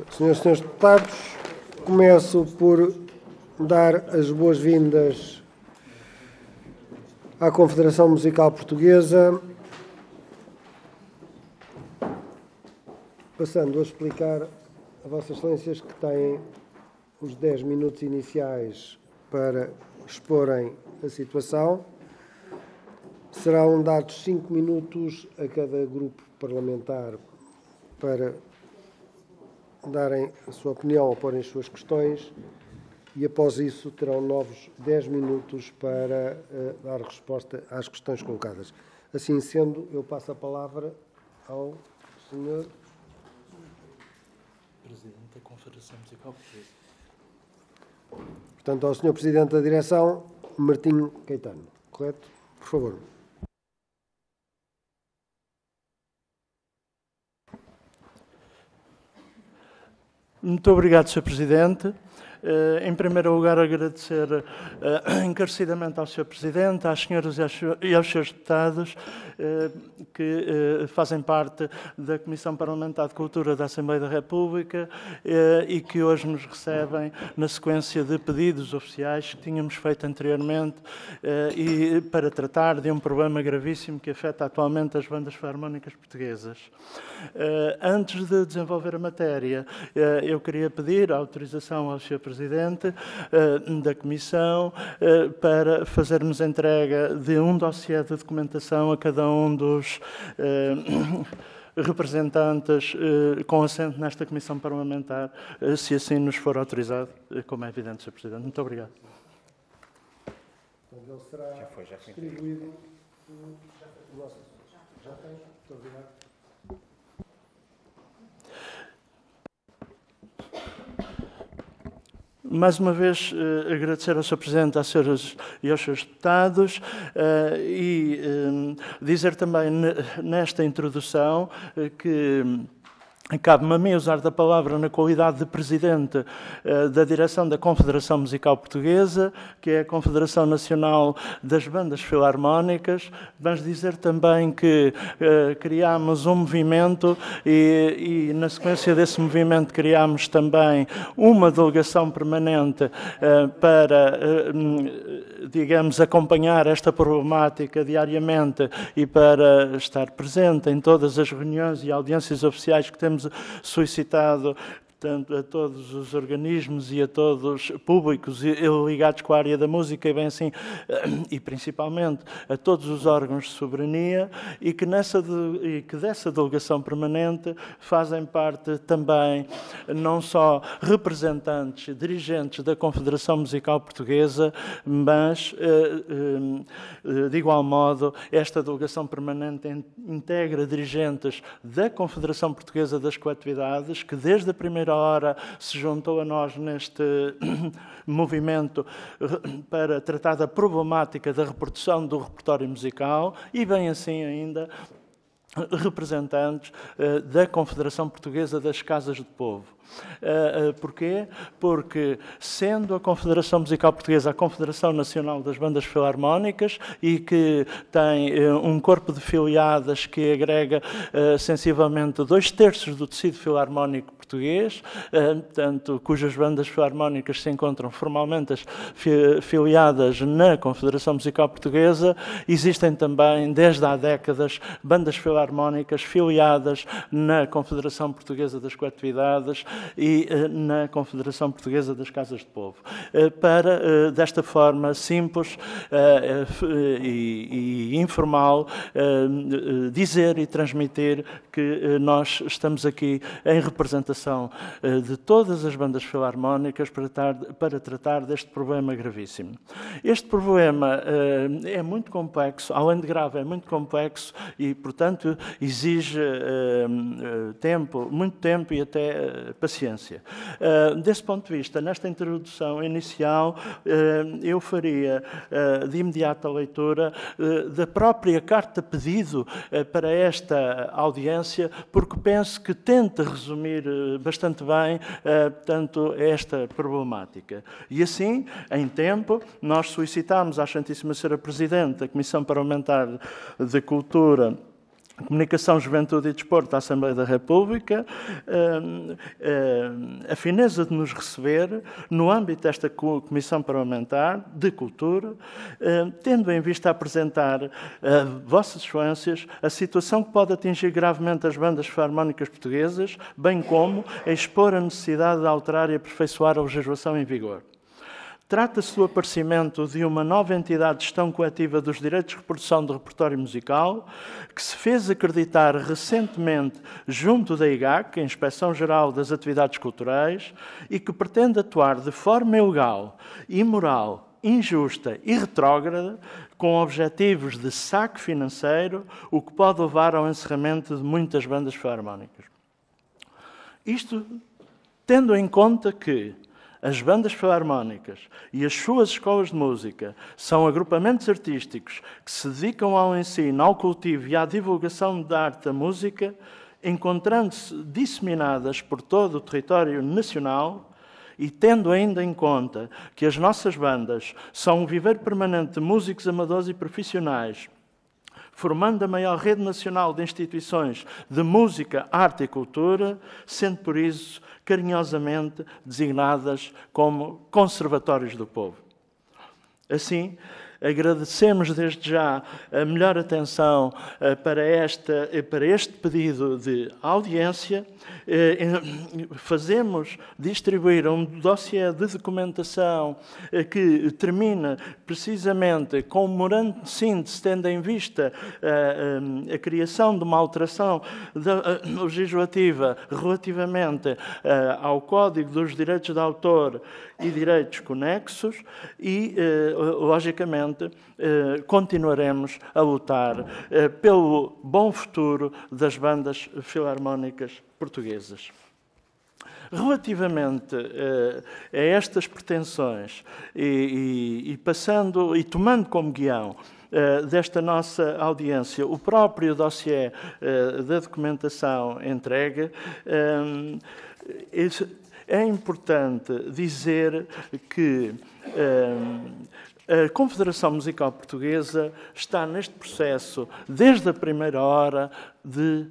Senhoras e senhores deputados, começo por dar as boas-vindas à Confederação Musical Portuguesa, passando a explicar a Vossas Excelências que têm os 10 minutos iniciais para exporem a situação. Serão dados 5 minutos a cada grupo parlamentar para darem a sua opinião ou porem as suas questões e, após isso, terão novos 10 minutos para dar resposta às questões colocadas. Assim sendo, eu passo a palavra ao Sr. Presidente da Confederação Musical Portuguesa. Portanto, ao Sr. Presidente da Direção, Martinho Caetano. Correto? Por favor. Muito obrigado, Sr. Presidente. Em primeiro lugar, agradecer encarecidamente ao Sr. Presidente, às senhoras e aos senhores deputados que fazem parte da Comissão Parlamentar de Cultura da Assembleia da República e que hoje nos recebem na sequência de pedidos oficiais que tínhamos feito anteriormente e para tratar de um problema gravíssimo que afeta atualmente as bandas filarmónicas portuguesas. Antes de desenvolver a matéria, eu queria pedir a autorização ao Sr. Presidente da Comissão para fazermos entrega de um dossiê de documentação a cada um dos representantes com assento nesta Comissão Parlamentar, se assim nos for autorizado, como é evidente, Sr. Presidente. Muito obrigado. Ele será distribuído. Já tem? Muito obrigado. Mais uma vez, agradecer ao Sr. Presidente, às senhoras e aos senhores deputados e dizer também nesta introdução que cabe-me a mim usar da palavra na qualidade de Presidente da Direção da Confederação Musical Portuguesa, que é a Confederação Nacional das Bandas Filarmónicas. Vamos dizer também que criámos um movimento e na sequência desse movimento criámos também uma delegação permanente para, digamos, acompanhar esta problemática diariamente e para estar presente em todas as reuniões e audiências oficiais que temos solicitado tanto a todos os organismos e a todos públicos ligados com a área da música e bem assim, e principalmente a todos os órgãos de soberania e que dessa delegação permanente fazem parte também não só representantes, dirigentes da Confederação Musical Portuguesa, mas de igual modo esta delegação permanente integra dirigentes da Confederação Portuguesa das Coletividades, que desde a primeira hora se juntou a nós neste movimento para tratar da problemática da reprodução do repertório musical e, bem assim ainda, representantes da Confederação Portuguesa das Casas de Povo. Porquê? Porque, sendo a Confederação Musical Portuguesa a Confederação Nacional das Bandas Filarmónicas e que tem um corpo de filiadas que agrega sensivelmente 2/3 do tecido filarmónico português, tanto cujas bandas filarmónicas se encontram formalmente filiadas na Confederação Musical Portuguesa, existem também, desde há décadas, bandas filarmónicas filiadas na Confederação Portuguesa das Coletividades e na Confederação Portuguesa das Casas de Povo, para, desta forma simples e informal, dizer e transmitir que nós estamos aqui em representação de todas as bandas filarmónicas para tratar deste problema gravíssimo. Este problema é muito complexo, além de grave, é muito complexo e, portanto, exige muito tempo e até paciência. Desse ponto de vista, nesta introdução inicial, eu faria de imediato a leitura da própria carta-pedido para esta audiência, porque penso que tenta resumir bastante bem, portanto, esta problemática. E assim, em tempo, nós solicitámos à Santíssima Senhora Presidente da Comissão Parlamentar de Cultura Comunicação, Juventude e Desporto da Assembleia da República, a fineza de nos receber no âmbito desta Comissão Parlamentar de Cultura, tendo em vista apresentar a Vossas Excelências a situação que pode atingir gravemente as bandas filarmónicas portuguesas, bem como expor a necessidade de alterar e aperfeiçoar a legislação em vigor. Trata-se do aparecimento de uma nova entidade de gestão coletiva dos direitos de reprodução do repertório musical, que se fez acreditar recentemente junto da IGAC, a Inspeção Geral das Atividades Culturais, e que pretende atuar de forma ilegal, imoral, injusta e retrógrada, com objetivos de saque financeiro, o que pode levar ao encerramento de muitas bandas filarmónicas. Isto tendo em conta que as bandas filarmónicas e as suas escolas de música são agrupamentos artísticos que se dedicam ao ensino, ao cultivo e à divulgação da arte da música, encontrando-se disseminadas por todo o território nacional e tendo ainda em conta que as nossas bandas são um viveiro permanente de músicos amadores e profissionais, formando a maior rede nacional de instituições de música, arte e cultura, sendo por isso carinhosamente designadas como conservatórios do povo. Assim, agradecemos desde já a melhor atenção para este pedido de audiência. Fazemos distribuir um dossiê de documentação que termina precisamente com um memorando de síntese, tendo em vista a criação de uma alteração legislativa relativamente ao Código dos Direitos de Autor e Direitos Conexos e, logicamente, continuaremos a lutar pelo bom futuro das bandas filarmónicas portuguesas. Relativamente a estas pretensões e passando e tomando como guião desta nossa audiência o próprio dossiê da documentação entregue, é importante dizer que a Confederação Musical Portuguesa está neste processo desde a primeira hora de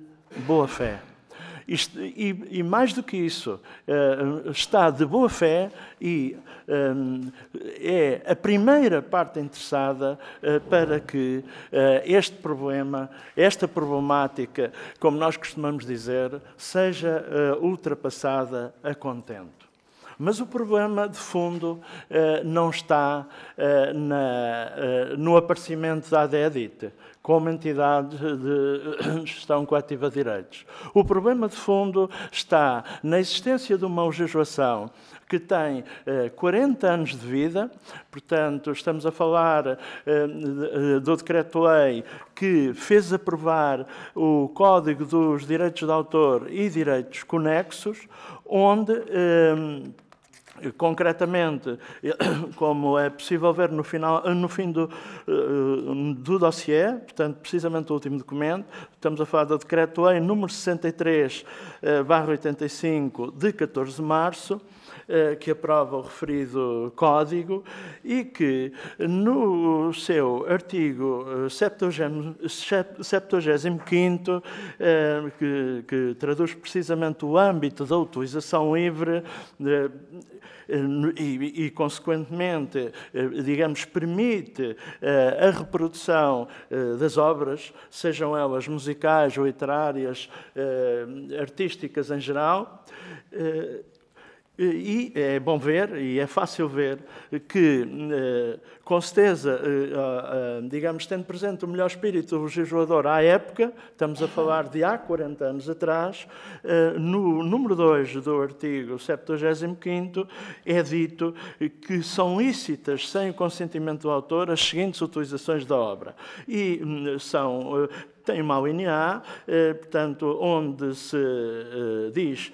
boa fé. E mais do que isso, está de boa fé e é a primeira parte interessada para que este problema, esta problemática, como nós costumamos dizer, seja ultrapassada a contento. Mas o problema, de fundo, não está no aparecimento da ADEDIT como entidade de gestão coletiva de direitos. O problema, de fundo, está na existência de uma legislação que tem 40 anos de vida, portanto, estamos a falar do Decreto-Lei que fez aprovar o Código dos Direitos de Autor e Direitos Conexos, onde concretamente, como é possível ver no fim do dossiê, portanto, precisamente o último documento, estamos a falar do Decreto-Lei número 63/85, de 14 de março, que aprova o referido Código e que, no seu artigo 75º, que traduz precisamente o âmbito da utilização livre e consequentemente, digamos, permite a reprodução das obras, sejam elas musicais, literárias, artísticas em geral. E é bom ver, e é fácil ver, que, com certeza, digamos, tendo presente o melhor espírito do legislador à época, estamos a falar de há 40 anos atrás, no número 2 do artigo 75º, é dito que são lícitas, sem o consentimento do autor, as seguintes utilizações da obra. E tem uma linha A, portanto, onde se diz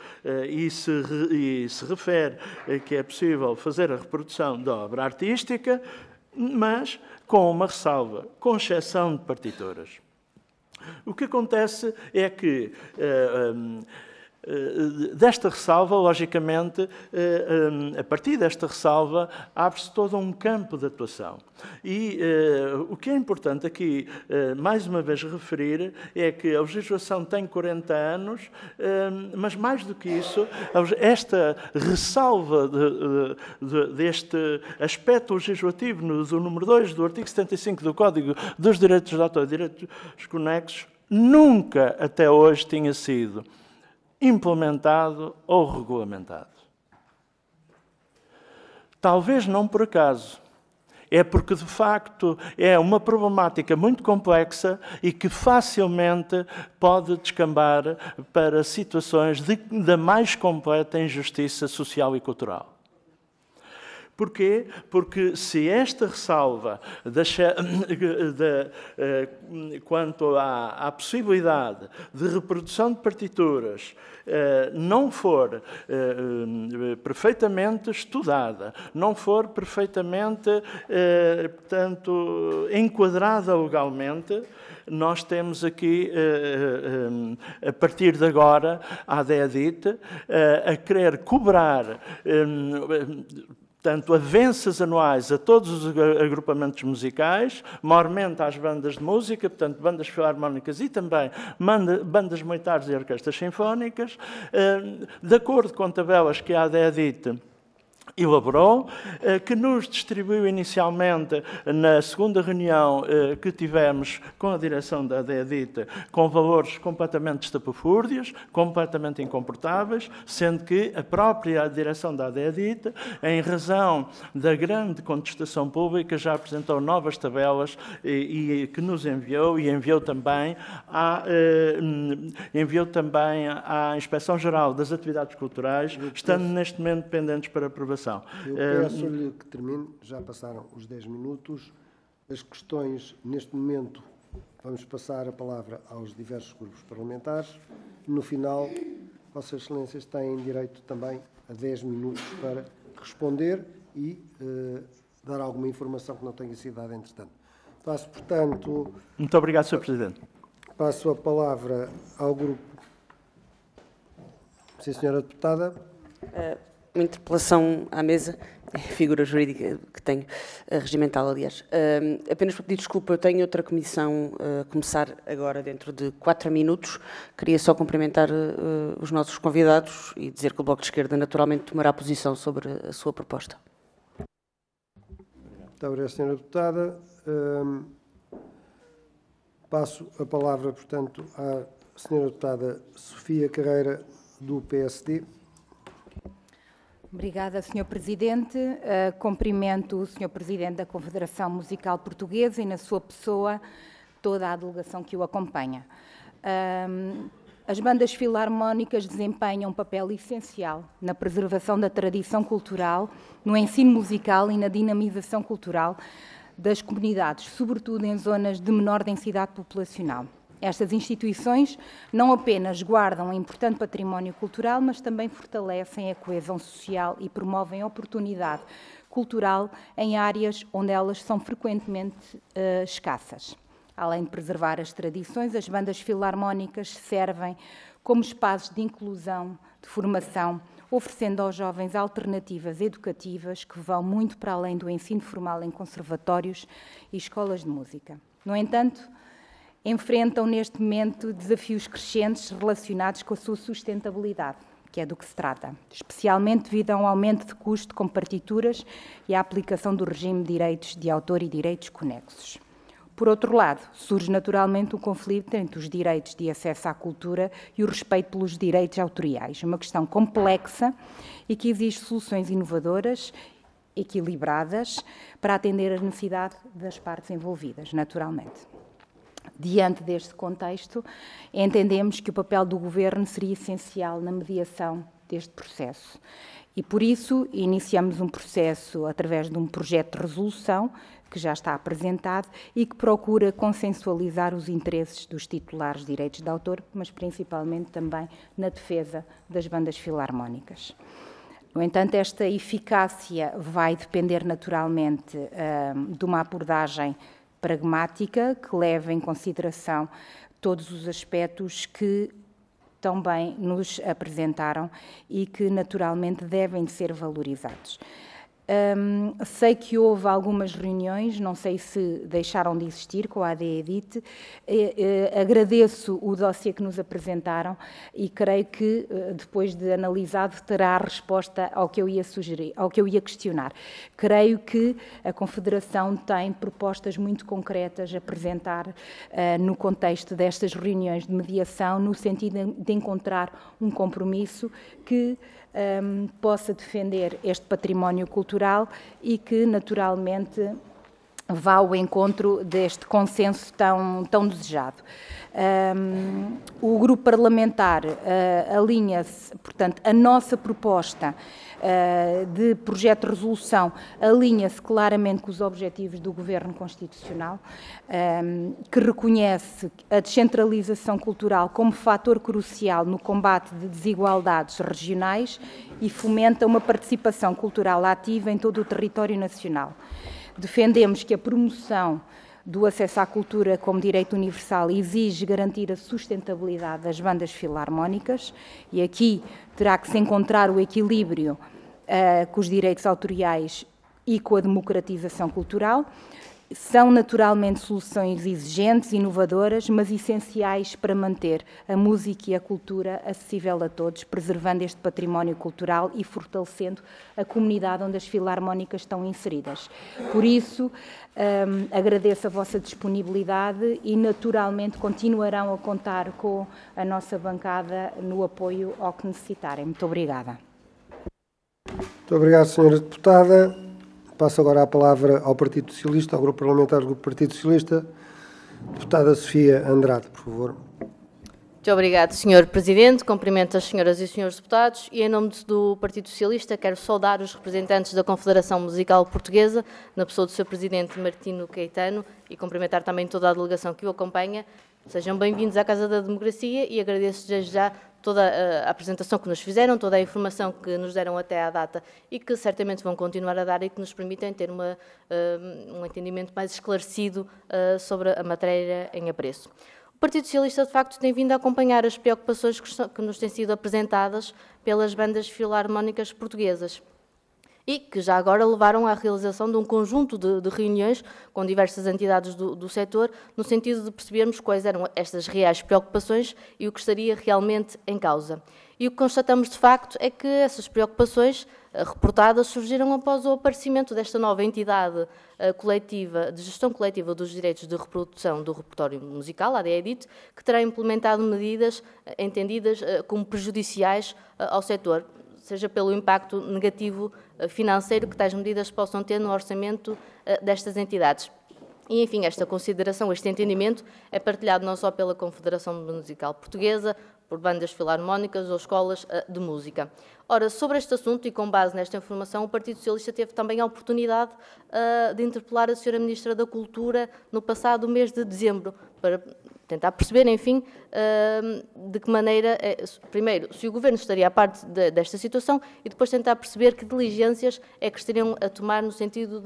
e se refere que é possível fazer a reprodução da obra artística, mas com uma ressalva, com exceção de partituras. O que acontece é que Desta ressalva, logicamente, a partir desta ressalva, abre-se todo um campo de atuação. E o que é importante aqui, mais uma vez, referir é que a legislação tem 40 anos, mas mais do que isso, esta ressalva deste aspecto legislativo do número 2 do artigo 75 do Código dos Direitos de Autor e Direitos Conexos nunca até hoje tinha sido implementado ou regulamentado. Talvez não por acaso. É porque, de facto, é uma problemática muito complexa e que facilmente pode descambar para situações da mais completa injustiça social e cultural. Porquê? Porque se esta ressalva quanto à possibilidade de reprodução de partituras não for perfeitamente estudada, não for perfeitamente, portanto, enquadrada legalmente, nós temos aqui, a partir de agora, a ADEDIT a querer cobrar portanto, avanças anuais a todos os agrupamentos musicais, maiormente às bandas de música, portanto, bandas filarmónicas e também bandas militares e orquestras sinfónicas, de acordo com tabelas que a ADEDIT elaborou, que nos distribuiu inicialmente na segunda reunião que tivemos com a direção da ADEDIT, com valores completamente estapafúrdios, completamente incomportáveis, sendo que a própria direção da ADEDIT, em razão da grande contestação pública, já apresentou novas tabelas e que nos enviou e enviou também à Inspeção-Geral das Atividades Culturais, estando neste momento pendentes para aprovação. Eu peço-lhe que termine, já passaram os 10 minutos. As questões, neste momento, vamos passar a palavra aos diversos grupos parlamentares. No final, Vossas Excelências têm direito também a 10 minutos para responder e dar alguma informação que não tenha sido dada entretanto. Passo, portanto... Muito obrigado, Sr. Presidente. Passo a palavra ao grupo... Sim, Sra. Deputada. Uma interpelação à mesa, é a figura jurídica que tenho, regimental, aliás. Apenas para pedir desculpa, eu tenho outra comissão a começar agora dentro de 4 minutos. Queria só cumprimentar os nossos convidados e dizer que o Bloco de Esquerda naturalmente tomará posição sobre a sua proposta. Muito obrigado, Sra. Deputada. Passo a palavra, portanto, à Sra. Deputada Sofia Carreira, do PSD. Obrigada, Sr. Presidente. Cumprimento o Sr. Presidente da Confederação Musical Portuguesa e, na sua pessoa, toda a delegação que o acompanha. As bandas filarmónicas desempenham um papel essencial na preservação da tradição cultural, no ensino musical e na dinamização cultural das comunidades, sobretudo em zonas de menor densidade populacional. Estas instituições não apenas guardam um importante património cultural, mas também fortalecem a coesão social e promovem oportunidade cultural em áreas onde elas são frequentemente escassas. Além de preservar as tradições, as bandas filarmónicas servem como espaços de inclusão, de formação, oferecendo aos jovens alternativas educativas que vão muito para além do ensino formal em conservatórios e escolas de música. No entanto, enfrentam neste momento desafios crescentes relacionados com a sua sustentabilidade, que é do que se trata, especialmente devido a um aumento de custo com partituras e à aplicação do regime de direitos de autor e direitos conexos. Por outro lado, surge naturalmente um conflito entre os direitos de acesso à cultura e o respeito pelos direitos autoriais, uma questão complexa e que exige soluções inovadoras, equilibradas, para atender às necessidades das partes envolvidas, naturalmente. Diante deste contexto, entendemos que o papel do Governo seria essencial na mediação deste processo. E, por isso, iniciamos um processo através de um projeto de resolução que já está apresentado e que procura consensualizar os interesses dos titulares de direitos de autor, mas principalmente também na defesa das bandas filarmónicas. No entanto, esta eficácia vai depender naturalmente de uma abordagem pragmática que leve em consideração todos os aspectos que tão bem nos apresentaram e que naturalmente devem de ser valorizados. Sei que houve algumas reuniões, não sei se deixaram de existir com a AD Edit. Agradeço o dossiê que nos apresentaram e creio que, depois de analisado, terá a resposta ao que eu ia sugerir, ao que eu ia questionar. Creio que a Confederação tem propostas muito concretas a apresentar no contexto destas reuniões de mediação, no sentido de encontrar um compromisso que possa defender este património cultural e que, naturalmente, vá ao encontro deste consenso tão desejado. O grupo parlamentar alinha-se, portanto, a nossa proposta de projeto de resolução alinha-se claramente com os objetivos do Governo Constitucional, que reconhece a descentralização cultural como fator crucial no combate de desigualdades regionais e fomenta uma participação cultural ativa em todo o território nacional. Defendemos que a promoção do acesso à cultura como direito universal exige garantir a sustentabilidade das bandas filarmónicas e aqui terá que se encontrar o equilíbrio com os direitos autoriais e com a democratização cultural. São naturalmente soluções exigentes, inovadoras, mas essenciais para manter a música e a cultura acessível a todos, preservando este património cultural e fortalecendo a comunidade onde as filarmónicas estão inseridas. Por isso, agradeço a vossa disponibilidade e, naturalmente, continuarão a contar com a nossa bancada no apoio ao que necessitarem. Muito obrigada. Muito obrigado, Sra. Deputada. Passo agora a palavra ao Partido Socialista, ao Grupo Parlamentar do Partido Socialista. Deputada Sofia Andrade, por favor. Muito obrigado, Sr. Presidente. Cumprimento as senhoras e os senhores deputados e, em nome do Partido Socialista, quero saudar os representantes da Confederação Musical Portuguesa, na pessoa do Sr. Presidente Martino Caetano, e cumprimentar também toda a delegação que o acompanha. Sejam bem-vindos à Casa da Democracia e agradeço desde já toda a apresentação que nos fizeram, toda a informação que nos deram até à data e que certamente vão continuar a dar e que nos permitem ter um entendimento mais esclarecido sobre a matéria em apreço. O Partido Socialista, de facto, tem vindo a acompanhar as preocupações que nos têm sido apresentadas pelas bandas filarmónicas portuguesas e que já agora levaram à realização de um conjunto de reuniões com diversas entidades do setor, no sentido de percebermos quais eram estas reais preocupações e o que estaria realmente em causa. E o que constatamos, de facto, é que essas preocupações reportadas surgiram após o aparecimento desta nova entidade coletiva, de gestão coletiva dos direitos de reprodução do repertório musical, a AD Edit, que terá implementado medidas entendidas como prejudiciais ao setor, seja pelo impacto negativo financeiro que tais medidas possam ter no orçamento destas entidades. E, enfim, esta consideração, este entendimento, é partilhado não só pela Confederação Musical Portuguesa, por bandas filarmónicas ou escolas de música. Ora, sobre este assunto e com base nesta informação, o Partido Socialista teve também a oportunidade de interpelar a Sra. Ministra da Cultura no passado mês de dezembro, para tentar perceber, enfim, de que maneira, primeiro, se o Governo estaria à parte desta situação e depois tentar perceber que diligências é que estariam a tomar no sentido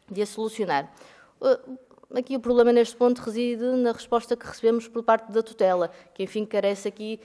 de a solucionar. Aqui o problema neste ponto reside na resposta que recebemos por parte da tutela, que, enfim, carece aqui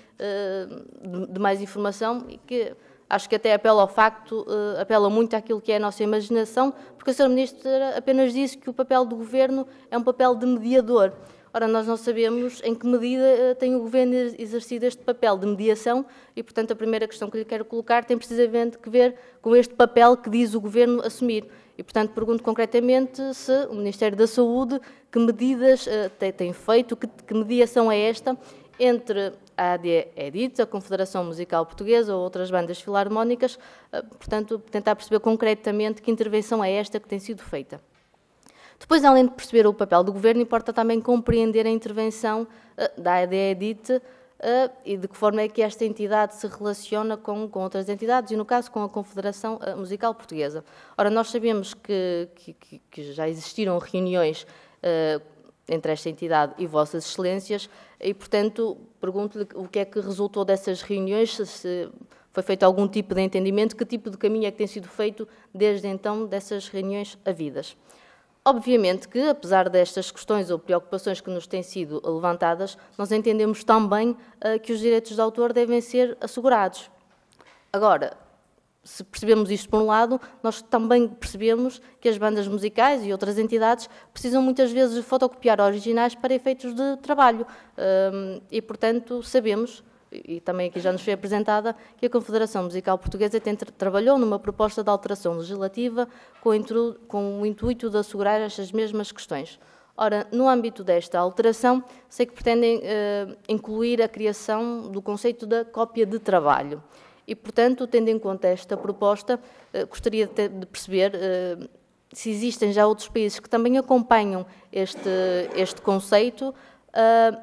de mais informação e que acho que até apela ao facto, apela muito àquilo que é a nossa imaginação, porque a Sra. Ministra apenas disse que o papel do Governo é um papel de mediador. Ora, nós não sabemos em que medida tem o Governo exercido este papel de mediação e, portanto, a primeira questão que lhe quero colocar tem precisamente que ver com este papel que diz o Governo assumir. E, portanto, pergunto concretamente se o Ministério da Saúde, que medidas tem feito, que mediação é esta entre a AD Edit, a Confederação Musical Portuguesa ou outras bandas filarmónicas, portanto, tentar perceber concretamente que intervenção é esta que tem sido feita. Depois, além de perceber o papel do Governo, importa também compreender a intervenção da AD Edit e de que forma é que esta entidade se relaciona com outras entidades e, no caso, com a Confederação Musical Portuguesa. Ora, nós sabemos que já existiram reuniões entre esta entidade e Vossas Excelências e, portanto, pergunto-lhe o que é que resultou dessas reuniões, se foi feito algum tipo de entendimento, que tipo de caminho é que tem sido feito desde então dessas reuniões havidas. Obviamente que, apesar destas questões ou preocupações que nos têm sido levantadas, nós entendemos também que os direitos de autor devem ser assegurados. Agora, se percebemos isto por um lado, nós também percebemos que as bandas musicais e outras entidades precisam muitas vezes fotocopiar originais para efeitos de trabalho. E, portanto, sabemos, e também aqui já nos foi apresentada, que a Confederação Musical Portuguesa trabalhou numa proposta de alteração legislativa com o intuito de assegurar estas mesmas questões. Ora, no âmbito desta alteração, sei que pretendem incluir a criação do conceito da cópia de trabalho. E, portanto, tendo em conta esta proposta, gostaria de perceber se existem já outros países que também acompanham este conceito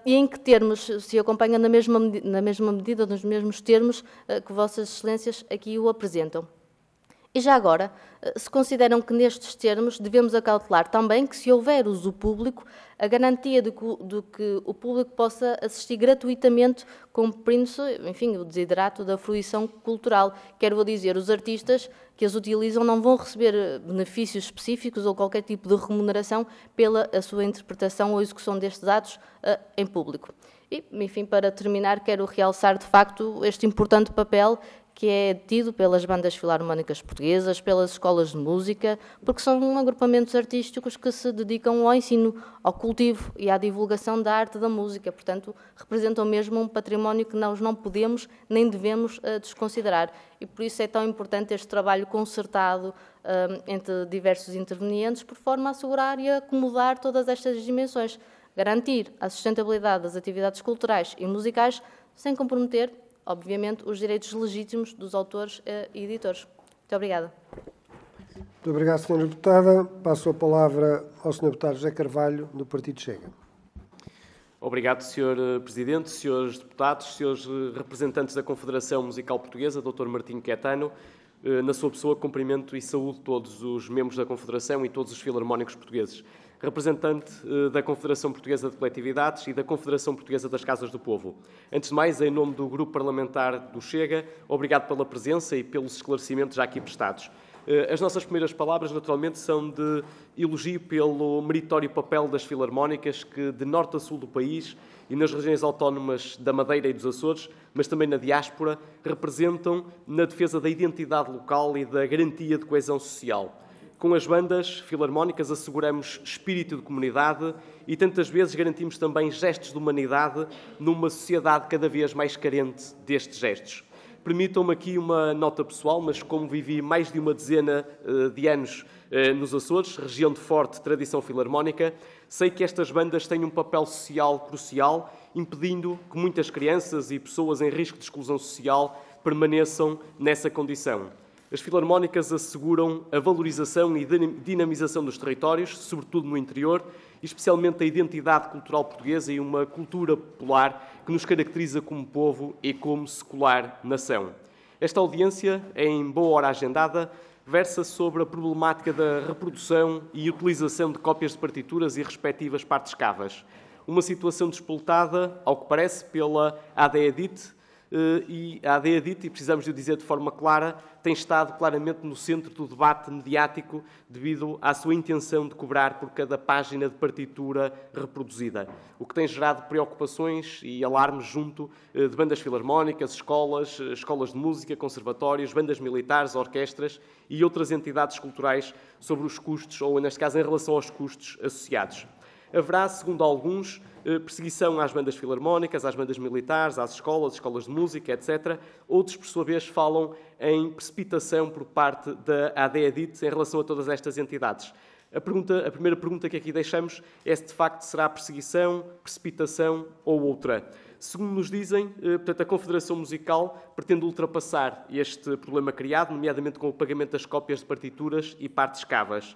e em que termos se acompanha na mesma medida, nos mesmos termos que Vossas Excelências aqui o apresentam. E já agora, se consideram que nestes termos devemos acautelar também que, se houver uso público, a garantia de que o público possa assistir gratuitamente, cumprindo-se, enfim, o desiderato da fruição cultural. Quero dizer, os artistas que as utilizam não vão receber benefícios específicos ou qualquer tipo de remuneração pela a sua interpretação ou execução destes atos em público. E, enfim, para terminar, quero realçar, de facto, este importante papel que é tido pelas bandas filarmónicas portuguesas, pelas escolas de música, porque são agrupamentos artísticos que se dedicam ao ensino, ao cultivo e à divulgação da arte da música. Portanto, representam mesmo um património que nós não podemos nem devemos desconsiderar. E por isso é tão importante este trabalho concertado entre diversos intervenientes, por forma a assegurar e a acomodar todas estas dimensões, garantir a sustentabilidade das atividades culturais e musicais, sem comprometer, obviamente, os direitos legítimos dos autores e editores. Muito obrigada. Muito obrigado, Sra. Deputada. Passo a palavra ao Sr. Deputado José Carvalho, do Partido Chega. Obrigado, Sr. Presidente, Srs. Deputados, Srs. Representantes da Confederação Musical Portuguesa, Dr. Martinho Caetano. Na sua pessoa, cumprimento e saúdo todos os membros da Confederação e todos os filarmónicos portugueses. Representante da Confederação Portuguesa de Coletividades e da Confederação Portuguesa das Casas do Povo. Antes de mais, em nome do Grupo Parlamentar do Chega, obrigado pela presença e pelos esclarecimentos já aqui prestados. As nossas primeiras palavras, naturalmente, são de elogio pelo meritório papel das filarmónicas que, de norte a sul do país e nas regiões autónomas da Madeira e dos Açores, mas também na diáspora, representam na defesa da identidade local e da garantia de coesão social. Com as bandas filarmónicas asseguramos espírito de comunidade e tantas vezes garantimos também gestos de humanidade numa sociedade cada vez mais carente destes gestos. Permitam-me aqui uma nota pessoal, mas como vivi mais de uma dezena de anos nos Açores, região de forte tradição filarmónica, sei que estas bandas têm um papel social crucial, impedindo que muitas crianças e pessoas em risco de exclusão social permaneçam nessa condição. As filarmónicas asseguram a valorização e dinamização dos territórios, sobretudo no interior, e especialmente a identidade cultural portuguesa e uma cultura popular que nos caracteriza como povo e como secular nação. Esta audiência, em boa hora agendada, versa sobre a problemática da reprodução e utilização de cópias de partituras e respectivas partes cavas. Uma situação despoltada, ao que parece, pela ADEDIT, e a ADEDIT, e precisamos de o dizer de forma clara, tem estado claramente no centro do debate mediático devido à sua intenção de cobrar por cada página de partitura reproduzida, o que tem gerado preocupações e alarmes junto de bandas filarmónicas, escolas de música, conservatórios, bandas militares, orquestras e outras entidades culturais sobre os custos, ou neste caso em relação aos custos associados. Haverá, segundo alguns, perseguição às bandas filarmónicas, às bandas militares, às escolas de música, etc. Outros, por sua vez, falam em precipitação por parte da ADEDIT em relação a todas estas entidades. A primeira pergunta que aqui deixamos é se, de facto, será perseguição, precipitação ou outra. Segundo nos dizem, portanto, a Confederação Musical pretende ultrapassar este problema criado, nomeadamente com o pagamento das cópias de partituras e partes cavas,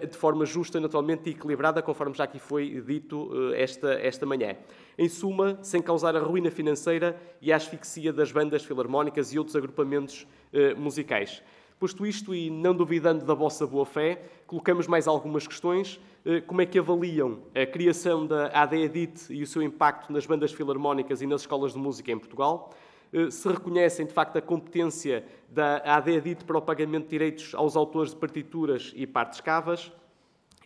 de forma justa, naturalmente, e equilibrada, conforme já aqui foi dito esta manhã. Em suma, sem causar a ruína financeira e a asfixia das bandas filarmónicas e outros agrupamentos musicais. Posto isto, e não duvidando da vossa boa-fé, colocamos mais algumas questões. Como é que avaliam a criação da ADEDIT e o seu impacto nas bandas filarmónicas e nas escolas de música em Portugal? Se reconhecem, de facto, a competência da ADEDIT para o pagamento de direitos aos autores de partituras e partes cavas?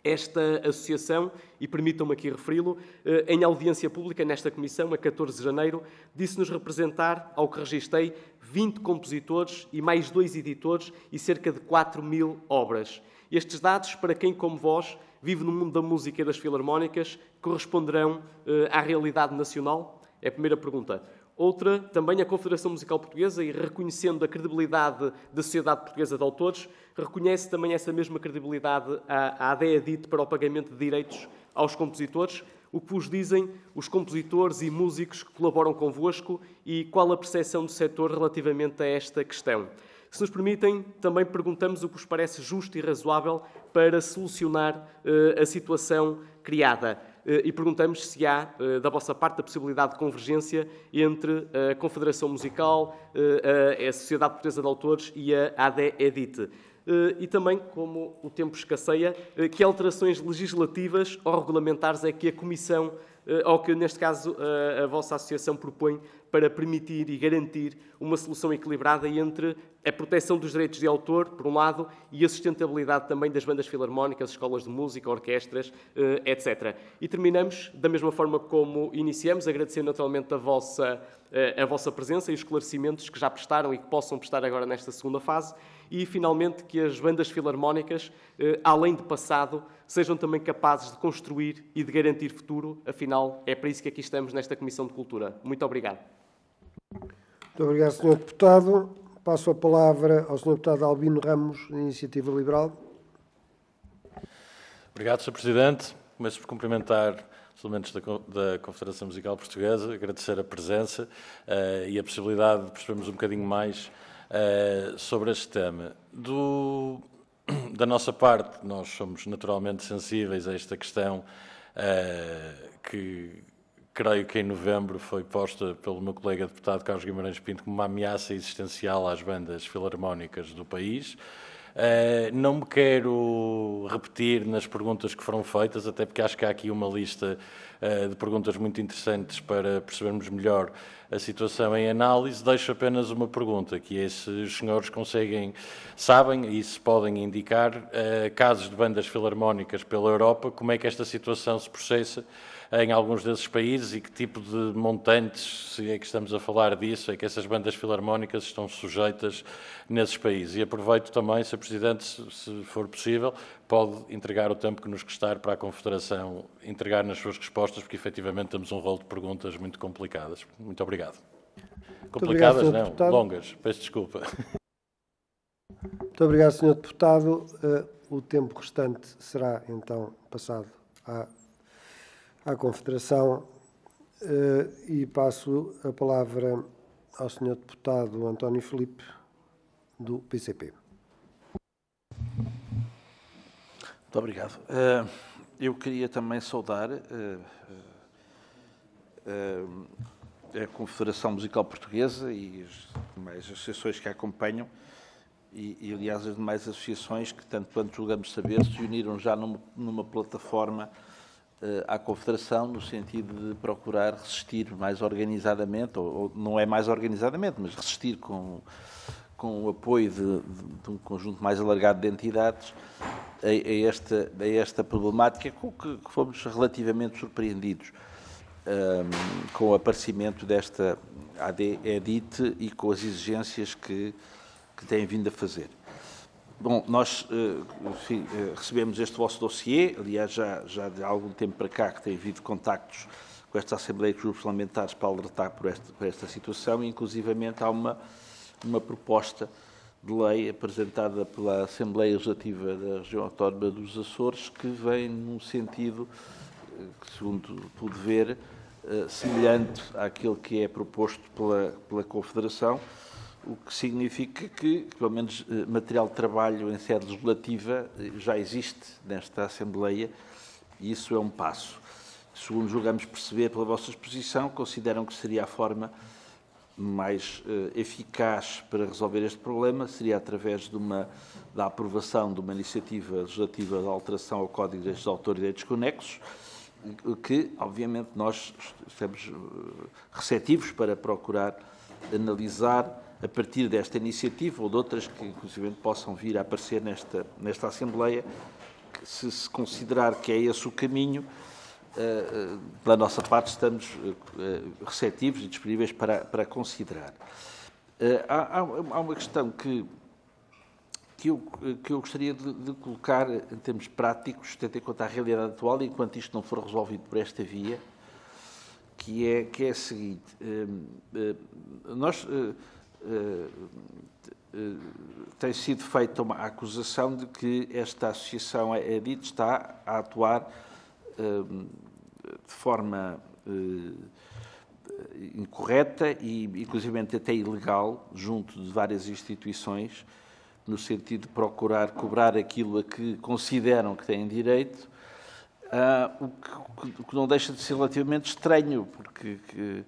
Esta associação, e permitam-me aqui referi-lo, em audiência pública nesta comissão, a 14 de janeiro, disse-nos representar, ao que registrei, 20 compositores e mais 2 editores e cerca de 4.000 obras. Estes dados, para quem, como vós, vive no mundo da música e das filarmónicas, corresponderão à realidade nacional? É a primeira pergunta. Outra, também a Confederação Musical Portuguesa, e reconhecendo a credibilidade da Sociedade Portuguesa de Autores, reconhece também essa mesma credibilidade à ADEDIT para o pagamento de direitos aos compositores. O que vos dizem os compositores e músicos que colaboram convosco e qual a percepção do setor relativamente a esta questão? Se nos permitem, também perguntamos o que vos parece justo e razoável para solucionar a situação criada. E perguntamos se há, da vossa parte, a possibilidade de convergência entre a Confederação Musical, a Sociedade Portuguesa de Autores e a ADEDIT. E também, como o tempo escasseia, que alterações legislativas ou regulamentares é que a Comissão, ou que, neste caso, a vossa associação propõe para permitir e garantir uma solução equilibrada entre a proteção dos direitos de autor, por um lado, e a sustentabilidade também das bandas filarmónicas, escolas de música, orquestras, etc. E terminamos da mesma forma como iniciamos, agradecendo naturalmente a vossa presença e os esclarecimentos que já prestaram e que possam prestar agora nesta segunda fase, e, finalmente, que as bandas filarmónicas, além de passado, sejam também capazes de construir e de garantir futuro. Afinal, é para isso que aqui estamos nesta Comissão de Cultura. Muito obrigado. Muito obrigado, Sr. Deputado. Passo a palavra ao Sr. Deputado Albino Ramos, da Iniciativa Liberal. Obrigado, Sr. Presidente. Começo por cumprimentar os elementos da Confederação Musical Portuguesa, agradecer a presença e a possibilidade de percebermos um bocadinho mais sobre este tema. Da nossa parte, nós somos naturalmente sensíveis a esta questão que creio que em novembro foi posta pelo meu colega deputado Carlos Guimarães Pinto como uma ameaça existencial às bandas filarmónicas do país. Não me quero repetir nas perguntas que foram feitas, até porque acho que há aqui uma lista de perguntas muito interessantes para percebermos melhor a situação em análise. Deixo apenas uma pergunta, que é se os senhores sabem e se podem indicar casos de bandas filarmónicas pela Europa, como é que esta situação se processa em alguns desses países e que tipo de montantes, se é que estamos a falar disso, é que essas bandas filarmónicas estão sujeitas nesses países. E aproveito também, Sr. Presidente, se for possível, pode entregar o tempo que nos restar para a Confederação entregar nas suas respostas, porque efetivamente temos um rol de perguntas muito complicadas. Muito obrigado. Complicadas, obrigado, não, deputado. longas, peço desculpa. Muito obrigado, Sr. Deputado. O tempo restante será, então, passado à Confederação e passo a palavra ao Sr. Deputado António Filipe, do PCP. Muito obrigado. Eu queria também saudar a Confederação Musical Portuguesa e as demais associações que a acompanham e, aliás, as demais associações que, tanto quanto julgamos saber, se uniram já numa plataforma à Confederação, no sentido de procurar resistir mais organizadamente, ou não é mais organizadamente, mas resistir com o apoio de um conjunto mais alargado de entidades a esta problemática, com que fomos relativamente surpreendidos com o aparecimento desta ADEDIT e com as exigências que têm vindo a fazer. Bom, nós recebemos este vosso dossiê, aliás, já de algum tempo para cá que tem havido contactos com esta Assembleia de Grupos Parlamentares para alertar por esta situação, e inclusivamente há uma proposta de lei apresentada pela Assembleia Legislativa da Região Autónoma dos Açores, que vem num sentido, segundo pude ver, semelhante àquele que é proposto pela Confederação, o que significa que, pelo menos, material de trabalho em sede legislativa já existe nesta Assembleia, e isso é um passo. Segundo julgamos perceber pela vossa exposição, consideram que seria a forma mais eficaz para resolver este problema, seria através da aprovação de uma iniciativa legislativa de alteração ao Código de Direitos de Autor e Direitos Conexos, que, obviamente, nós estamos receptivos para procurar analisar a partir desta iniciativa ou de outras que, inclusive, possam vir a aparecer nesta Assembleia, se considerar que é esse o caminho, da nossa parte estamos receptivos e disponíveis para considerar. Há uma questão que eu gostaria de colocar em termos práticos, tendo em conta a realidade atual, enquanto isto não for resolvido por esta via, que é a seguinte. Tem sido feita uma acusação de que esta associação EDIT está a atuar de forma incorreta e, inclusive, até ilegal, junto de várias instituições, no sentido de procurar cobrar aquilo a que consideram que têm direito, o que não deixa de ser relativamente estranho, porque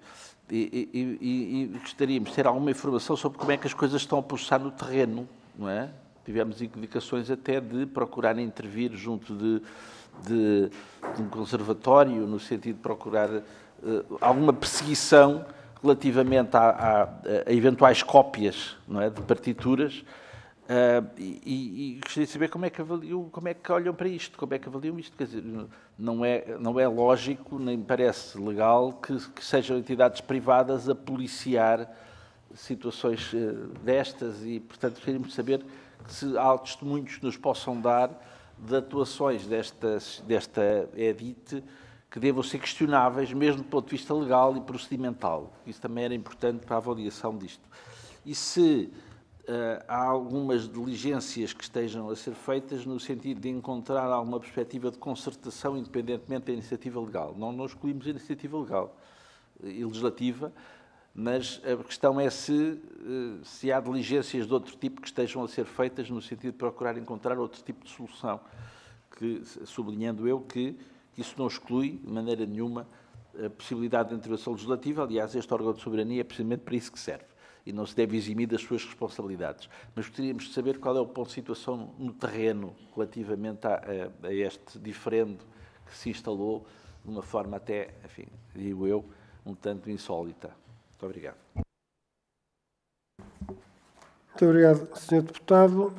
gostaríamos de ter alguma informação sobre como é que as coisas estão a processar no terreno, não é? Tivemos indicações até de procurar intervir junto de um conservatório, no sentido de procurar alguma perseguição relativamente a eventuais cópias, não é, de partituras. E gostaria de saber como é que olham para isto, como é que avaliam isto. Quer dizer, não é lógico, nem me parece legal que sejam entidades privadas a policiar situações destas e, portanto, gostaríamos de saber se há testemunhos que nos possam dar de atuações desta EDIT que devam ser questionáveis, mesmo do ponto de vista legal e procedimental. Isso também era importante para a avaliação disto. E se há algumas diligências que estejam a ser feitas no sentido de encontrar alguma perspectiva de concertação independentemente da iniciativa legal. Não excluímos a iniciativa legal e legislativa, mas a questão é se há diligências de outro tipo que estejam a ser feitas no sentido de procurar encontrar outro tipo de solução, sublinhando eu que isso não exclui, de maneira nenhuma, a possibilidade de intervenção legislativa. Aliás, este órgão de soberania é precisamente para isso que serve e não se deve eximir das suas responsabilidades. Mas gostaríamos de saber qual é o ponto de situação no terreno relativamente a este diferendo que se instalou de uma forma até, enfim, digo eu, um tanto insólita. Muito obrigado. Muito obrigado, Sr. Deputado.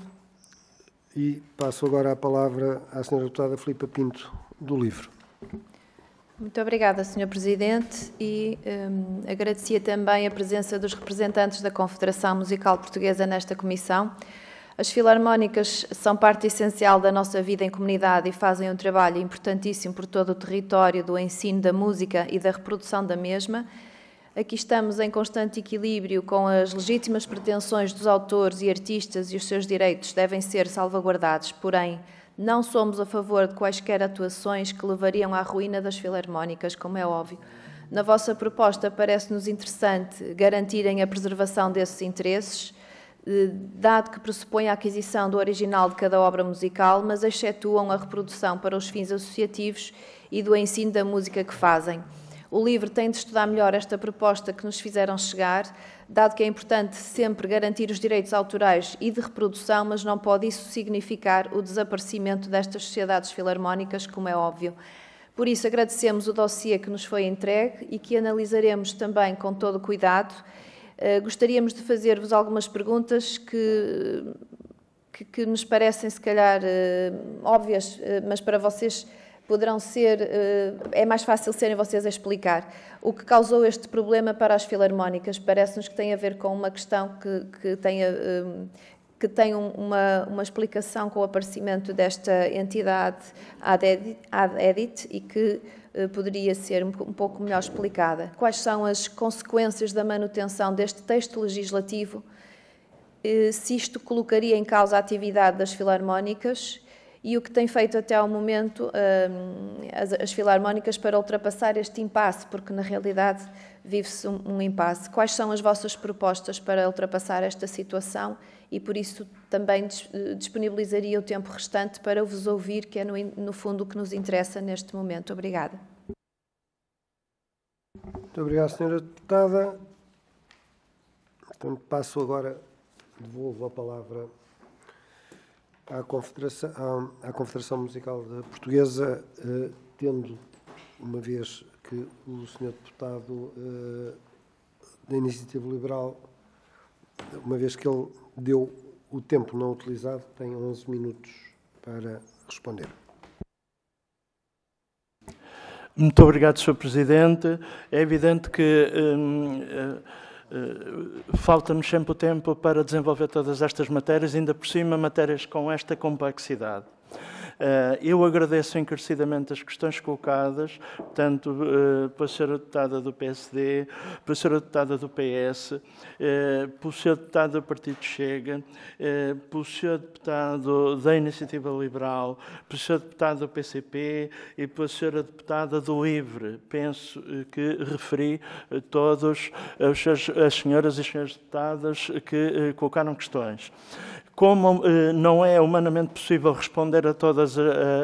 E passo agora a palavra à Sra. Deputada Filipa Pinto, do LIVRE. Muito obrigada, Sr. Presidente, e agradecia também a presença dos representantes da Confederação Musical Portuguesa nesta comissão. As filarmónicas são parte essencial da nossa vida em comunidade e fazem um trabalho importantíssimo por todo o território do ensino da música e da reprodução da mesma. Aqui estamos em constante equilíbrio com as legítimas pretensões dos autores e artistas e os seus direitos devem ser salvaguardados, porém, não somos a favor de quaisquer atuações que levariam à ruína das filarmónicas, como é óbvio. Na vossa proposta parece-nos interessante garantirem a preservação desses interesses, dado que pressupõe a aquisição do original de cada obra musical, mas excetuam a reprodução para os fins associativos e do ensino da música que fazem. O LIVRE tem de estudar melhor esta proposta que nos fizeram chegar, dado que é importante sempre garantir os direitos autorais e de reprodução, mas não pode isso significar o desaparecimento destas sociedades filarmónicas, como é óbvio. Por isso, agradecemos o dossiê que nos foi entregue e que analisaremos também com todo o cuidado. Gostaríamos de fazer-vos algumas perguntas que nos parecem, se calhar, óbvias, mas para vocês poderão ser, é mais fácil serem vocês a explicar. O que causou este problema para as filarmónicas parece-nos que tem a ver com uma questão que tem uma explicação com o aparecimento desta entidade ADEDIT e que poderia ser um pouco melhor explicada. Quais são as consequências da manutenção deste texto legislativo? Se isto colocaria em causa a atividade das filarmónicas e o que tem feito até ao momento as filarmónicas para ultrapassar este impasse, porque na realidade vive-se um impasse. Quais são as vossas propostas para ultrapassar esta situação e por isso também disponibilizaria o tempo restante para vos ouvir, que é no fundo o que nos interessa neste momento. Obrigada. Muito obrigado, Sra. Deputada. Portanto, passo agora, devolvo a palavra à Confederação Musical Portuguesa, tendo, uma vez que o Sr. Deputado da Iniciativa Liberal, uma vez que ele deu o tempo não utilizado, tem 11 minutos para responder. Muito obrigado, Sr. Presidente. É evidente que falta-nos sempre o tempo para desenvolver todas estas matérias, ainda por cima matérias com esta complexidade. Eu agradeço encarecidamente as questões colocadas, tanto pela senhora deputada do PSD, pela senhora deputada do PS, pelo senhor deputado do Partido Chega, pelo senhor deputado da Iniciativa Liberal, pelo senhor deputado do PCP e pela senhora deputada do LIVRE. Penso que referi todos as senhoras e senhores deputados que colocaram questões. Como não é humanamente possível responder a todas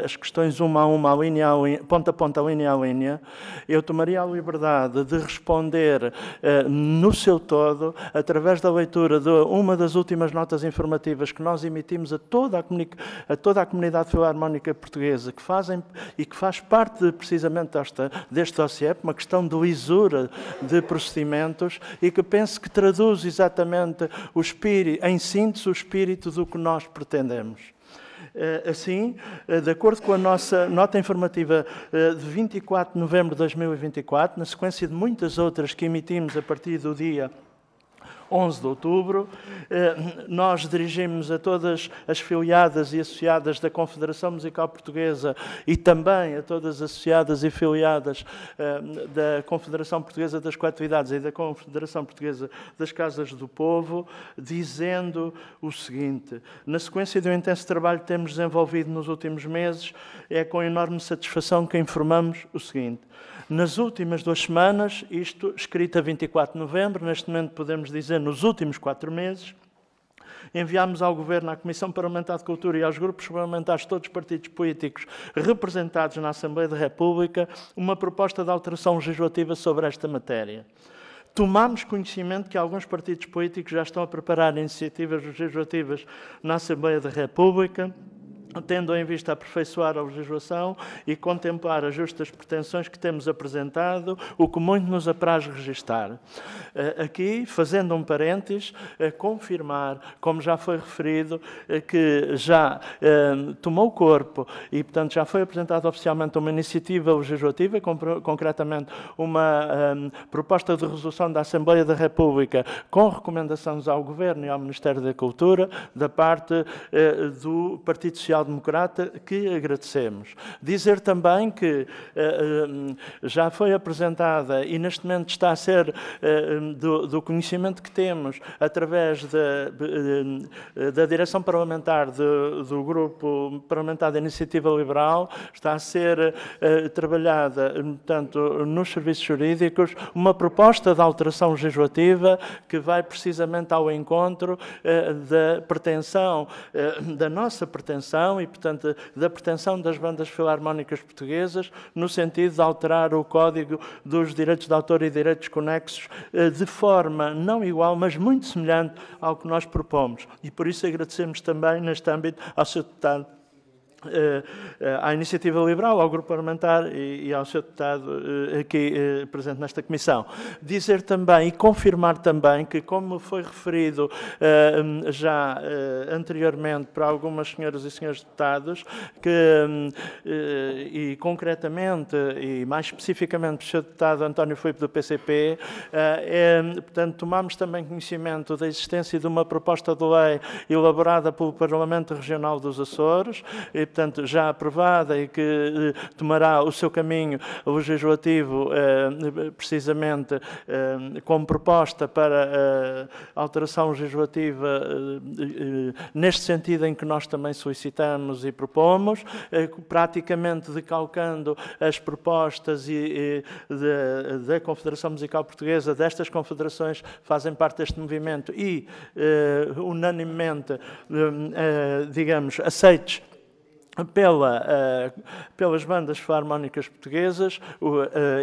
as questões uma a uma, ponta a ponta, linha a linha, eu tomaria a liberdade de responder no seu todo, através da leitura de uma das últimas notas informativas que nós emitimos a toda a comunidade filarmónica portuguesa, que faz parte precisamente deste dossiê, uma questão de lisura de procedimentos e que penso que traduz exatamente o espírito, em síntese, o espírito do que nós pretendemos. Assim, de acordo com a nossa nota informativa de 24 de novembro de 2024, na sequência de muitas outras que emitimos a partir do dia 11 de outubro, nós dirigimos a todas as filiadas e associadas da Confederação Musical Portuguesa e também a todas as associadas e filiadas da Confederação Portuguesa das Coletividades e da Confederação Portuguesa das Casas do Povo, dizendo o seguinte: na sequência de um intenso trabalho que temos desenvolvido nos últimos meses, é com enorme satisfação que informamos o seguinte. Nas últimas 2 semanas, isto escrito a 24 de novembro, neste momento podemos dizer nos últimos 4 meses, enviámos ao Governo, à Comissão Parlamentar de Cultura e aos grupos parlamentares de todos os partidos políticos representados na Assembleia da República uma proposta de alteração legislativa sobre esta matéria. Tomámos conhecimento que alguns partidos políticos já estão a preparar iniciativas legislativas na Assembleia da República, tendo em vista aperfeiçoar a legislação e contemplar as justas pretensões que temos apresentado, o que muito nos apraz registar. Aqui, fazendo um parênteses, confirmar, como já foi referido, que já tomou corpo e, portanto, já foi apresentada oficialmente uma iniciativa legislativa, concretamente uma proposta de resolução da Assembleia da República com recomendações ao Governo e ao Ministério da Cultura, da parte do Partido Social Democrata, que agradecemos. Dizer também que já foi apresentada e neste momento está a ser do conhecimento que temos através da direção parlamentar do Grupo Parlamentar da Iniciativa Liberal, está a ser trabalhada, portanto, nos serviços jurídicos, uma proposta de alteração legislativa que vai precisamente ao encontro da pretensão, da nossa pretensão e, portanto, da pretensão das bandas filarmónicas portuguesas, no sentido de alterar o Código dos Direitos de Autor e Direitos Conexos de forma não igual, mas muito semelhante ao que nós propomos. E por isso agradecemos também, neste âmbito, ao Sr. Deputado, à Iniciativa Liberal, ao Grupo Parlamentar e ao Sr. Deputado aqui presente nesta Comissão. Dizer também e confirmar também que, como foi referido já anteriormente para algumas senhoras e senhores deputados, que, e concretamente e mais especificamente para o Sr. Deputado António Filipe do PCP, portanto, tomamos também conhecimento da existência de uma proposta de lei elaborada pelo Parlamento Regional dos Açores, e, portanto, já aprovada e que tomará o seu caminho legislativo precisamente como proposta para alteração legislativa neste sentido em que nós também solicitamos e propomos, praticamente decalcando as propostas da Confederação Musical Portuguesa, destas confederações que fazem parte deste movimento e unanimemente, digamos, aceites pelas bandas filarmónicas portuguesas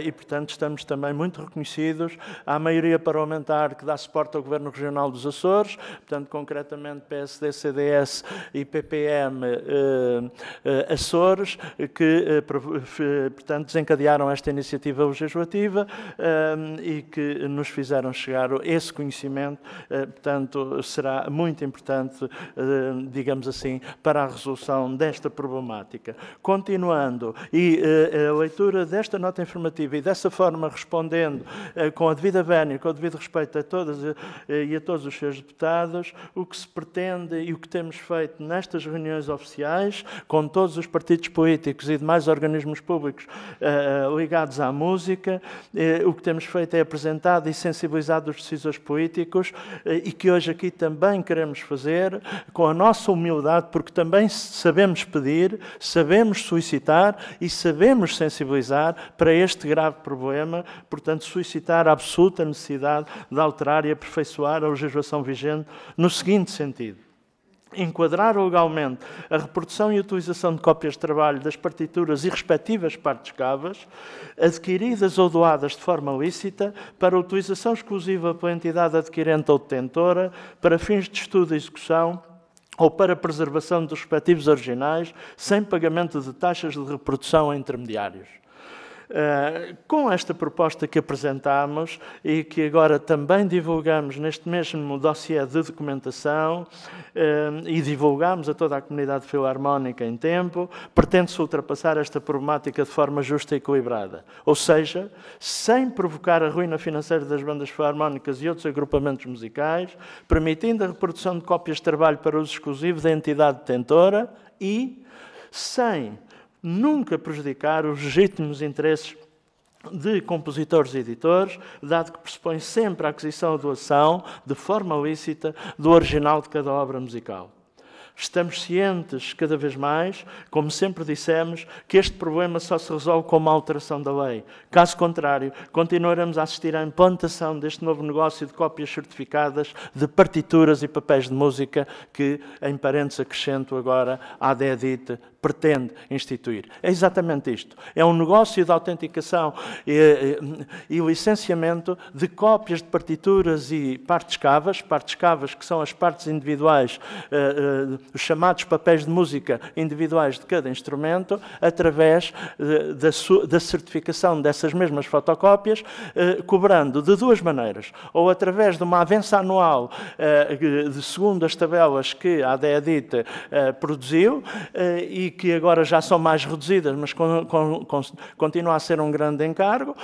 e, portanto, estamos também muito reconhecidos à maioria parlamentar que dá suporte ao Governo Regional dos Açores, portanto, concretamente PSD, CDS e PPM Açores, que, portanto, desencadearam esta iniciativa legislativa e que nos fizeram chegar esse conhecimento, portanto, será muito importante, digamos assim, para a resolução desta problemática. Continuando, e a leitura desta nota informativa e dessa forma respondendo com a devida vénia, com o devido respeito a todas e a todos os senhores deputados, o que se pretende e o que temos feito nestas reuniões oficiais, com todos os partidos políticos e demais organismos públicos ligados à música, o que temos feito é apresentado e sensibilizado os decisores políticos e que hoje aqui também queremos fazer, com a nossa humildade, porque também sabemos pedir, sabemos solicitar e sabemos sensibilizar para este grave problema, portanto, solicitar a absoluta necessidade de alterar e aperfeiçoar a legislação vigente no seguinte sentido: enquadrar legalmente a reprodução e utilização de cópias de trabalho das partituras e respectivas partes cavas, adquiridas ou doadas de forma lícita, para utilização exclusiva pela entidade adquirente ou detentora, para fins de estudo e execução, ou para preservação dos respectivos originais, sem pagamento de taxas de reprodução a intermediários. Com esta proposta que apresentámos e que agora também divulgamos neste mesmo dossiê de documentação e divulgamos a toda a comunidade filarmónica em tempo, pretende-se ultrapassar esta problemática de forma justa e equilibrada. Ou seja, sem provocar a ruína financeira das bandas filarmónicas e outros agrupamentos musicais, permitindo a reprodução de cópias de trabalho para uso exclusivo da entidade detentora e sem nunca prejudicar os legítimos interesses de compositores e editores, dado que pressupõe sempre a aquisição ou doação, de forma lícita, do original de cada obra musical. Estamos cientes, cada vez mais, como sempre dissemos, que este problema só se resolve com uma alteração da lei. Caso contrário, continuaremos a assistir à implantação deste novo negócio de cópias certificadas de partituras e papéis de música que, em parênteses acrescento agora, a ADEDIT pretende instituir. É exatamente isto. É um negócio de autenticação e licenciamento de cópias de partituras e partes cavas que são as partes individuais, os chamados papéis de música individuais de cada instrumento, através da certificação dessas mesmas fotocópias, cobrando de duas maneiras. Ou através de uma avença anual, segundo as tabelas que a ADEDIT produziu, e que agora já são mais reduzidas, mas continua a ser um grande encargo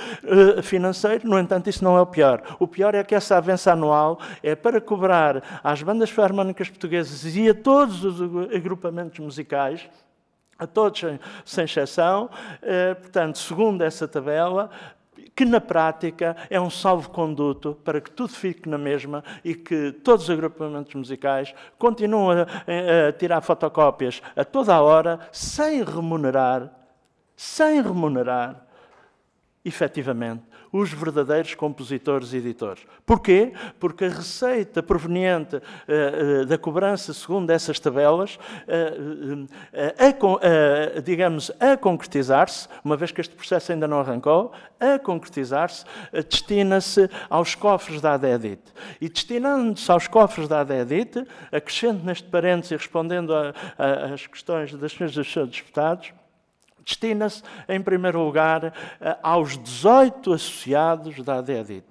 financeiro. No entanto, isso não é o pior. O pior é que essa avença anual é para cobrar às bandas filarmónicas portuguesas e a todos os agrupamentos musicais, a todos sem exceção, portanto, segundo essa tabela, que na prática é um salvo-conduto para que tudo fique na mesma e que todos os agrupamentos musicais continuem a tirar fotocópias a toda a hora, sem remunerar, efetivamente, os verdadeiros compositores e editores. Porquê? Porque a receita proveniente da cobrança, segundo essas tabelas, a concretizar-se, uma vez que este processo ainda não arrancou, a concretizar-se, destina-se aos cofres da ADEDIT. E destinando-se aos cofres da ADEDIT, acrescento neste parênteses e respondendo às questões das senhoras e dos senhores deputados, destina-se, em primeiro lugar, aos 18 associados da ADEDIT.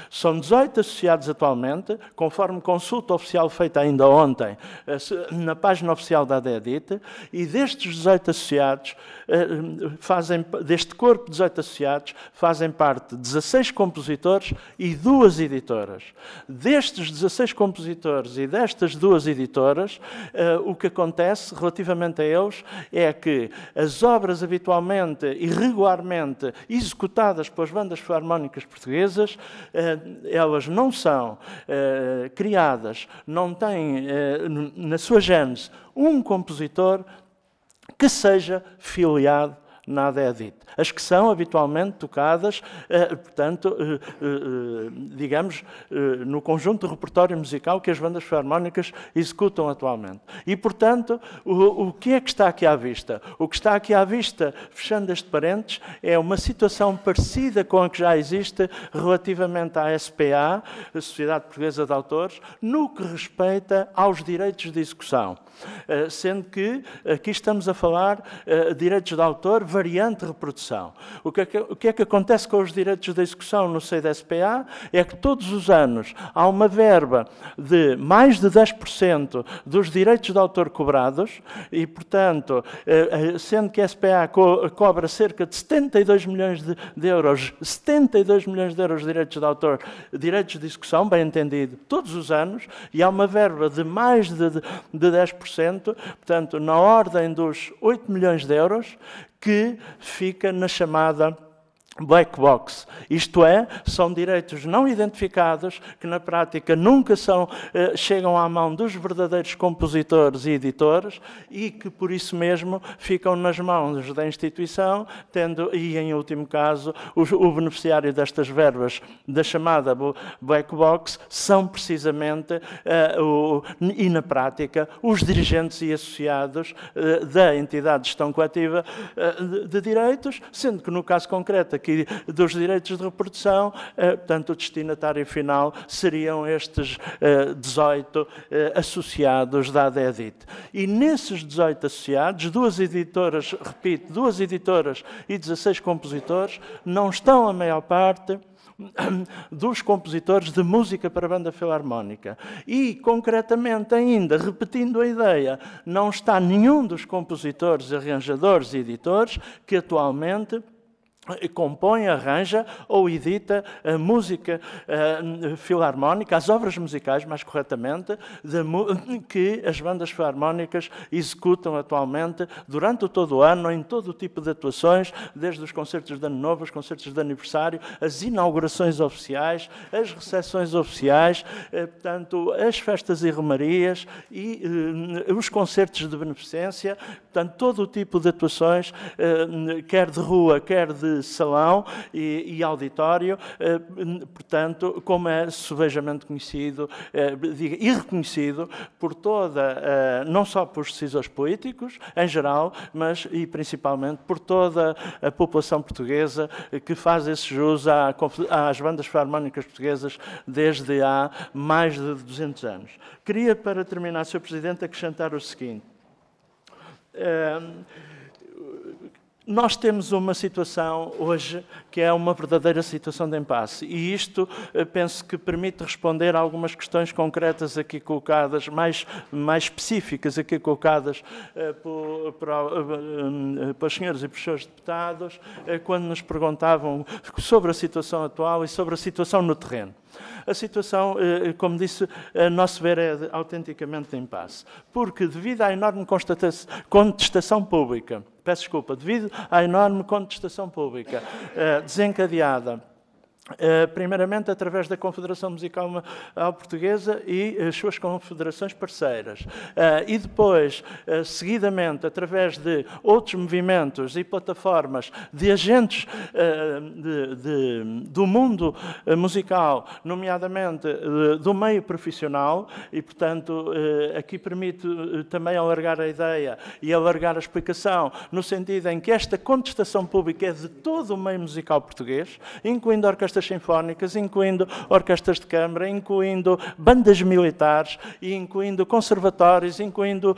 São 18 associados atualmente, conforme consulta oficial feita ainda ontem na página oficial da ADEDIT, e destes 18 associados, deste corpo de 18 associados, fazem parte 16 compositores e 2 editoras. Destes 16 compositores e destas 2 editoras, o que acontece relativamente a eles é que as obras habitualmente e regularmente executadas pelas bandas filarmónicas portuguesas, elas não são criadas, não têm na sua gênese um compositor que seja filiado na ADEDIT. As que são habitualmente tocadas, portanto, digamos, no conjunto de repertório musical que as bandas filarmónicas executam atualmente. E, portanto, o que é que está aqui à vista? O que está aqui à vista, fechando este parênteses, é uma situação parecida com a que já existe relativamente à SPA, a Sociedade Portuguesa de Autores, no que respeita aos direitos de execução. Sendo que aqui estamos a falar de direitos de autor variante de reprodução. O que é que acontece com os direitos de execução no seio da SPA? É que todos os anos há uma verba de mais de 10% dos direitos de autor cobrados e, portanto, sendo que a SPA cobra cerca de 72 milhões de euros, 72 milhões de euros de direitos de autor, direitos de execução, bem entendido, todos os anos, e há uma verba de mais de 10%, portanto, na ordem dos 8 milhões de euros, que fica na chamada black box, isto é, são direitos não identificados que na prática nunca chegam à mão dos verdadeiros compositores e editores e que por isso mesmo ficam nas mãos da instituição, e em último caso o beneficiário destas verbas da chamada black box são precisamente e na prática os dirigentes e associados da entidade de gestão coletiva de direitos, sendo que no caso concreto aqui dos direitos de reprodução, portanto, o destinatário final seriam estes 18 associados da ADEDIT. E nesses 18 associados, 2 editoras, repito, 2 editoras e 16 compositores, não estão a maior parte dos compositores de música para a banda filarmónica. E, concretamente ainda, repetindo a ideia, não está nenhum dos compositores, arranjadores e editores que atualmente compõe, arranja ou edita a música filarmónica, as obras musicais, mais corretamente, que as bandas filarmónicas executam atualmente durante todo o ano, em todo o tipo de atuações, desde os concertos de Ano Novo, os concertos de aniversário, as inaugurações oficiais, as recepções oficiais, portanto, as festas e romarias e os concertos de beneficência, portanto, todo o tipo de atuações, quer de rua, quer de salão e auditório, portanto, como é subejamente conhecido e reconhecido por toda, não só por decisores políticos, em geral, mas e principalmente por toda a população portuguesa que faz esse jus às bandas filarmónicas portuguesas desde há mais de 200 anos. Queria, para terminar, Sr. Presidente, acrescentar o seguinte. Nós temos uma situação hoje que é uma verdadeira situação de impasse e isto penso que permite responder a algumas questões concretas aqui colocadas, mais específicas aqui colocadas pelas senhoras e pelos senhores deputados quando nos perguntavam sobre a situação atual e sobre a situação no terreno. A situação, como disse, a nosso ver é autenticamente de impasse, porque devido à enorme contestação pública, devido à enorme contestação pública desencadeada, primeiramente através da Confederação Musical Portuguesa e as suas confederações parceiras. E depois, seguidamente, através de outros movimentos e plataformas de agentes do mundo musical, nomeadamente do meio profissional, e, portanto, aqui permite também alargar a ideia e alargar a explicação, no sentido em que esta contestação pública é de todo o meio musical português, incluindo orquestras sinfónicas, incluindo orquestras de câmara, incluindo bandas militares, e incluindo conservatórios, incluindo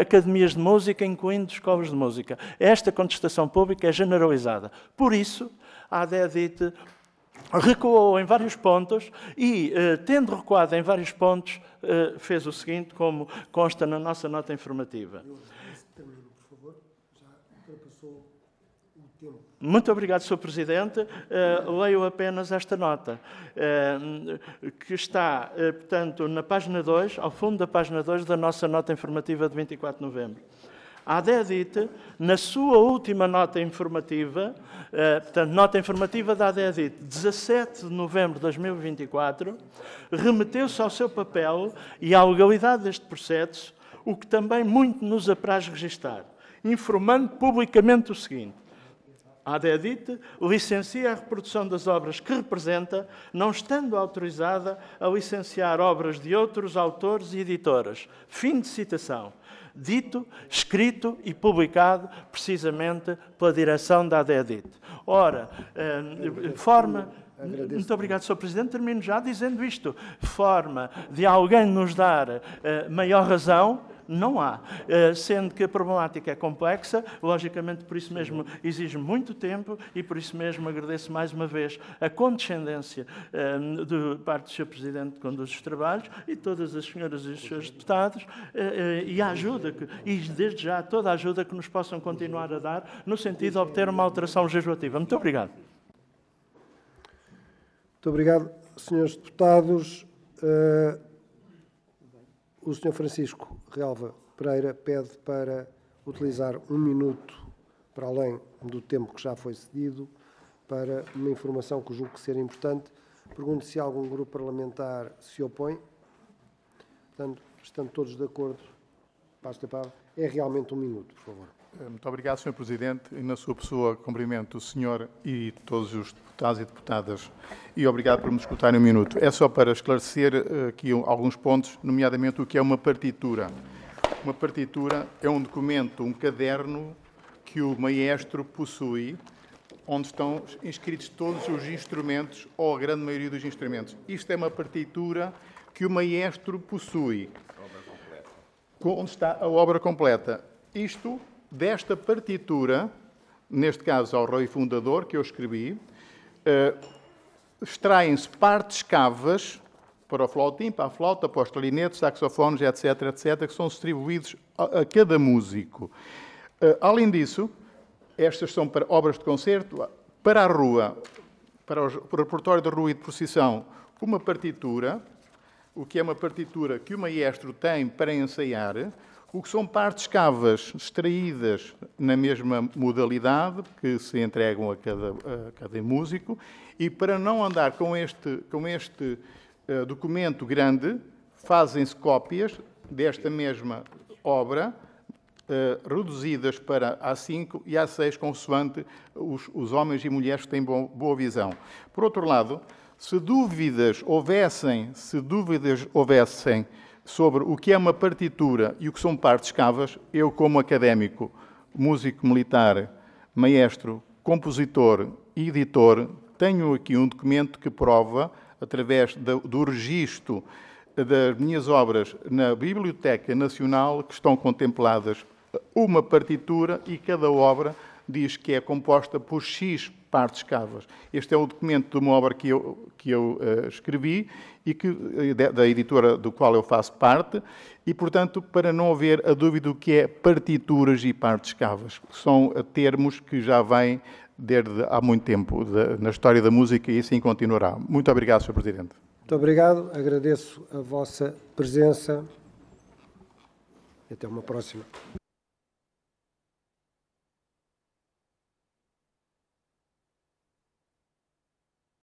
academias de música, incluindo escolas de música. Esta contestação pública é generalizada. Por isso, a ADEDIT recuou em vários pontos e, tendo recuado em vários pontos, fez o seguinte, como consta na nossa nota informativa. Muito obrigado, Sr. Presidente. Leio apenas esta nota, que está, portanto, na página 2, ao fundo da página 2 da nossa nota informativa de 24 de novembro. A ADEDIT, na sua última nota informativa, portanto, nota informativa da ADEDIT, 17 de novembro de 2024, remeteu-se ao seu papel e à legalidade deste processo, o que também muito nos apraz registar, informando publicamente o seguinte. A ADEDIT licencia a reprodução das obras que representa, não estando autorizada a licenciar obras de outros autores e editoras. Fim de citação. Dito, escrito e publicado precisamente pela direção da ADEDIT. Ora, forma... Muito obrigado, Sr. Presidente. Termino já dizendo isto. Forma de alguém nos dar maior razão não há. Sendo que a problemática é complexa, logicamente por isso mesmo exige muito tempo e por isso mesmo agradeço mais uma vez a condescendência de parte do Sr. Presidente que conduz os trabalhos e todas as senhoras e os senhores deputados e a ajuda, e desde já toda a ajuda que nos possam continuar a dar no sentido de obter uma alteração legislativa. Muito obrigado. Muito obrigado, senhores deputados. O Sr. Francisco Relva Pereira pede para utilizar 1 minuto, para além do tempo que já foi cedido, para uma informação que julgo que ser importante. Pergunto se algum grupo parlamentar se opõe. Portanto, estando todos de acordo, passo a palavra. É realmente 1 minuto, por favor. Muito obrigado, Sr. Presidente. E na sua pessoa, cumprimento o senhor e todos os deputados e deputadas. E obrigado por me escutarem 1 minuto. É só para esclarecer aqui alguns pontos, nomeadamente o que é uma partitura. Uma partitura é um documento, um caderno que o maestro possui, onde estão inscritos todos os instrumentos, ou a grande maioria dos instrumentos. Isto é uma partitura que o maestro possui. Onde está a obra completa. Isto, desta partitura, neste caso ao rei fundador, que eu escrevi, extraem-se partes cavas para o flautim, para a flauta, para os clarinetes, saxofones, etc., etc., que são distribuídos a cada músico. Além disso, estas são para obras de concerto, para a rua, para o repertório de rua e de procissão, uma partitura, o que é uma partitura que o maestro tem para ensaiar, o que são partes cavas extraídas na mesma modalidade, que se entregam a cada músico, e para não andar com este documento grande, fazem-se cópias desta mesma obra, reduzidas para A5 e A6, consoante os homens e mulheres que têm boa visão. Por outro lado, se dúvidas houvessem sobre o que é uma partitura e o que são partes cavas, eu, como académico, músico militar, maestro, compositor e editor, tenho aqui um documento que prova, através do registro das minhas obras na Biblioteca Nacional, que estão contempladas uma partitura e cada obra diz que é composta por X partes cavas. Este é o documento de uma obra que eu escrevi e da editora do qual eu faço parte, e, portanto, para não haver a dúvida do que é partituras e partes cavas. São termos que já vêm desde há muito tempo na história da música e assim continuará. Muito obrigado, Sr. Presidente. Muito obrigado. Agradeço a vossa presença e até uma próxima.